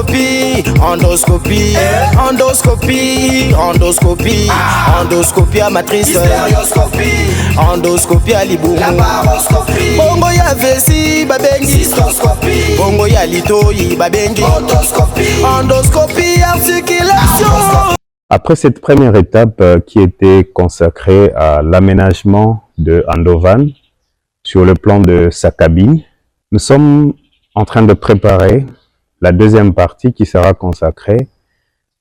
Endoscopie, endoscopie, endoscopie, endoscopie, endoscopie à matrice, endoscopie à liboum, bongo ya vesi babengi, bongo ya litoyi babengi, endoscopie articulation. Après cette première étape qui était consacrée à l'aménagement de Andovan sur le plan de sa cabine, nous sommes en train de préparer la deuxième partie qui sera consacrée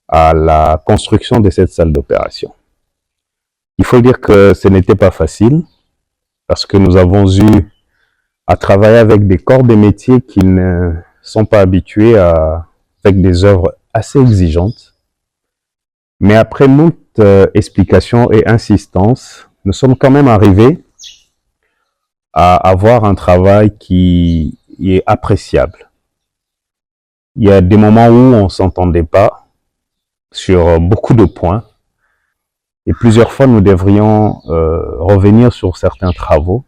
à la construction de cette salle d'opération. Il faut dire que ce n'était pas facile parce que nous avons eu à travailler avec des corps de métiers qui ne sont pas habitués avec des œuvres assez exigeantes. Mais après moult explications et insistances, nous sommes quand même arrivés à avoir un travail qui est appréciable. Il y a des moments où on ne s'entendait pas sur beaucoup de points. Et plusieurs fois, nous devrions revenir sur certains travaux.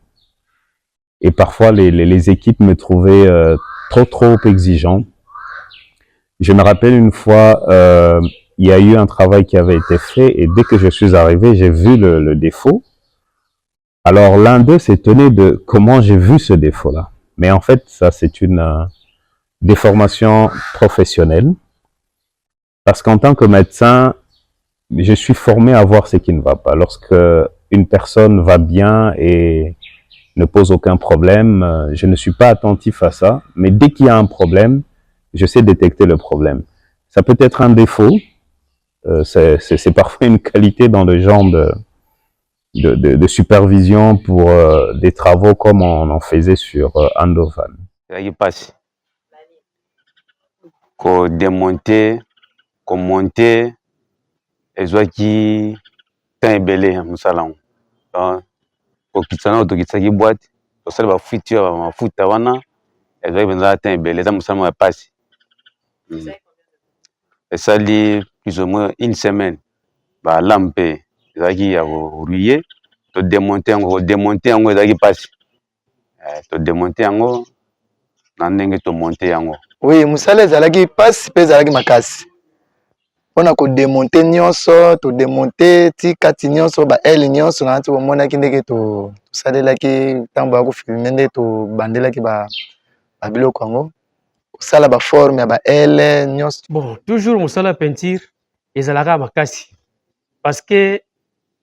Et parfois, les équipes me trouvaient trop exigeants. Je me rappelle une fois, il y a eu un travail qui avait été fait et dès que je suis arrivé, j'ai vu le défaut. Alors, l'un d'eux s'étonnait de comment j'ai vu ce défaut-là. Mais en fait, ça, c'est une déformation professionnelle. Parce qu'en tant que médecin, je suis formé à voir ce qui ne va pas. Lorsque une personne va bien et ne pose aucun problème, je ne suis pas attentif à ça. Mais dès qu'il y a un problème, je sais détecter le problème. Ça peut être un défaut, c'est parfois une qualité dans le genre de supervision pour des travaux comme on en faisait sur Andovan. Il passe. Qu'on démonter, qu'on monter, et soit qui t'es belé à Moussalan. Pour qu'il s'en aille, qu'il s'aille boîte, pour ça va foutre, va foutre wana, et soit il va t'es belé, ça Moussalan va passer. Et ça lit plus ou moins une semaine. Bah lampé, ça qui a rouillé, te démonter en gros, ça qui passe. Te démonter en gros, n'en te monter en gros. Oui, Moussala ezalaki passe pe ezalaki makasi. Pona ko démonter nyonso, to démonter ti kati nyonso ba L nyonso na ti bomona ki ndeke to salelaki tambo ya ko filmer nde to bandelaki ba biloko yango. Sala ba forme ya ba L nyonso. Bon, toujours Moussala peinture ezalaka makasi. Parce que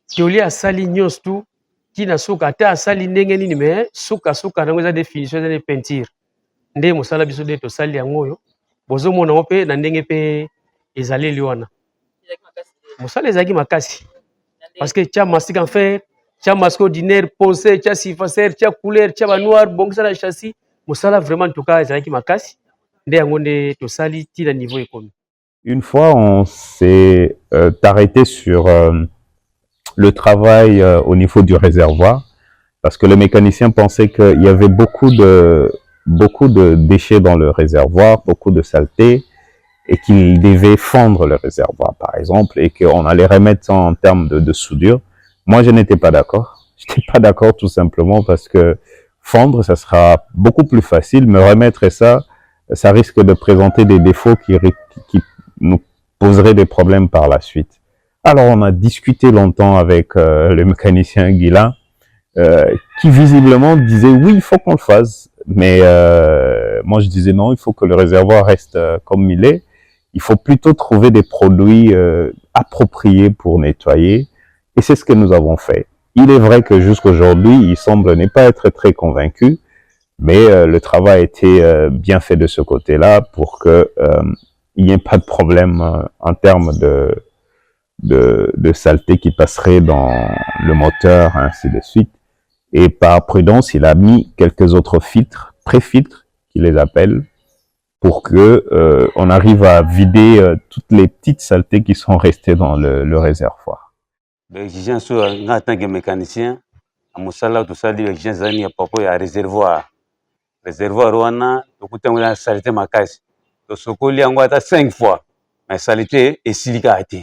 Kioli a sali nyonso tout qui na soka ta sali ndenge nini mais soka nango za définition de peinture. Nde Moussala biso de to sali yango yo. Bozo mona ope na ndenge pe ezali liwana. Moussala ezaki makasi. Parce que tia mastic en fer, tia masque ordinaire posé, tia sifacer, tia couleur, tia ba noir, bon ça la châssis. Moussala vraiment en tout cas ezaki makasi. Nde yango nde to sali ti na niveau économique. Une fois, on s'est arrêté sur le travail au niveau du réservoir, parce que le mécanicien pensait qu'il y avait beaucoup de déchets dans le réservoir, beaucoup de saleté, et qu'il devait fondre le réservoir, par exemple, et qu'on allait remettre ça en termes de soudure. Moi, je n'étais pas d'accord. Je n'étais pas d'accord tout simplement parce que fondre, ça sera beaucoup plus facile, mais remettre ça, ça risque de présenter des défauts qui nous poseraient des problèmes par la suite. Alors, on a discuté longtemps avec le mécanicien Guilain, qui visiblement disait oui, il faut qu'on le fasse. Mais moi, je disais non, il faut que le réservoir reste comme il est. Il faut plutôt trouver des produits appropriés pour nettoyer. Et c'est ce que nous avons fait. Il est vrai que jusqu'à aujourd'hui, il semble ne pas être très convaincu, mais le travail a été bien fait de ce côté-là pour que il n'y ait pas de problème en termes de saleté qui passerait dans le moteur, ainsi de suite. Et par prudence, il a mis quelques autres filtres, pré-filtres, qu'il les appelle, pour que on arrive à vider toutes les petites saletés qui sont restées dans le réservoir. L'exigence en tant que mécanicien, à Moussala, tout ça, l'exigence à propos du réservoir. Réservoir, on a la saleté makasi. Donc, ce qu'on a 5 fois, mais saleté est silicate.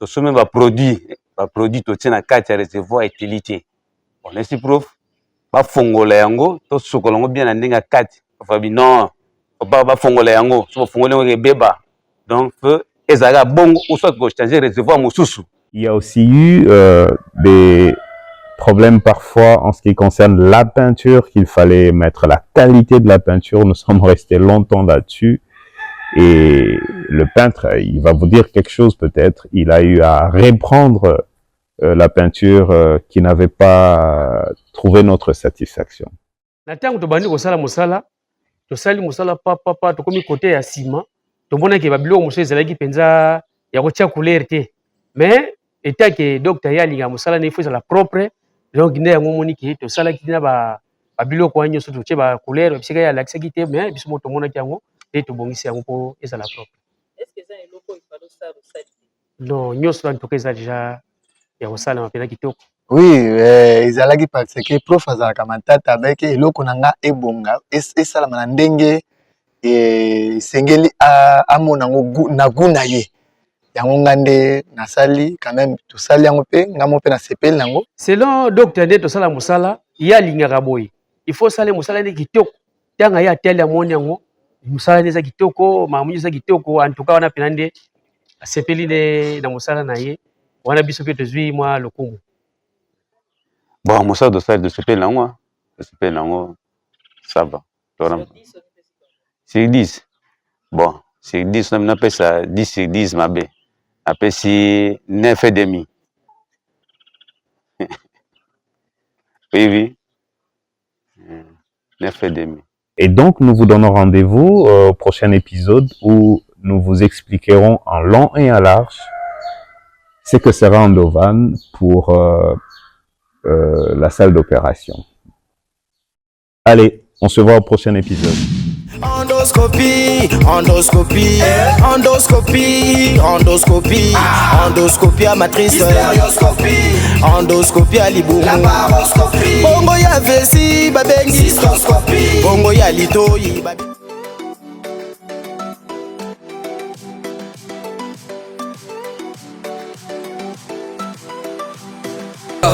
Donc, ce même produit, tout tient à 4 réservoirs et utilité. On est si prof, ba fongola yango, to sokolango bien na ndenge 4. Fabi non, ba fongola yango, so fongola yango beba. donc ezalaka bongo ou soit ko changer réservoir mosusu. Il y a aussi eu des problèmes parfois en ce qui concerne la peinture, qu'il fallait mettre la qualité de la peinture. Nous sommes restés longtemps là-dessus. Et le peintre, il va vous dire quelque chose peut-être. Il a eu à reprendre la peinture qui n'avait pas trouvé notre satisfaction. Na tango tobandi kosala mosala, tosali mosala papa tokomi côté ya sima, tomonaki babilo mosusu ezalaki penza ya kotia couleur te. Mais état que docteur yalinga mosala ne faut la propre, donc nde yango moni ki tosalaki na babilo ko nyonso totie ba couleur bisika ya laksaki te, mais biso mo tomonaki yango et tobongisi yango po ezala propre. Est-ce que ça est loco il faut ça aussi? Non, nyonso en tout cas déjà ya kosala mapena kitoko. Oui, ezalaki parce que prof azalaka matata avec eloko na nga ebonga esalama na ndenge esengeli amona yango na gu na ye. Yango nga nde nasali quand même tosali yango mpe nga mo mpe nasepeli nango. Selon docteur nde tosala mosala ya lingaka boye, il faut sala mosala nde kitoko tanga ya tele amoni yango mosala nde eza kitoko mamunyi eza kitoko en tout cas wana pena nde asepeli nde na mosala na ye wana biso mpe tozwi mwa lokumu. Bon, mosala tosali tosepeli nango ça va. Sur 10. Bon, sur 10 on appelle ça 10 sur 10 mabe. Après si 9 et demi. Oui. 9 et demi. Et donc, nous vous donnons rendez-vous au prochain épisode où nous vous expliquerons en long et en large ce que sera Andovan pour la salle d'opération. Allez, on se voit au prochain épisode. Endoscopie, endoscopie, endoscopie, endoscopie, endoscopie à matrice, stéréoscopie, endoscopie à liboumou, laparoscopie, bongo ya vessie, babengi, cystoscopie, bongo ya litoyi,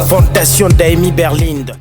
Fondation d'Amy Berlinde.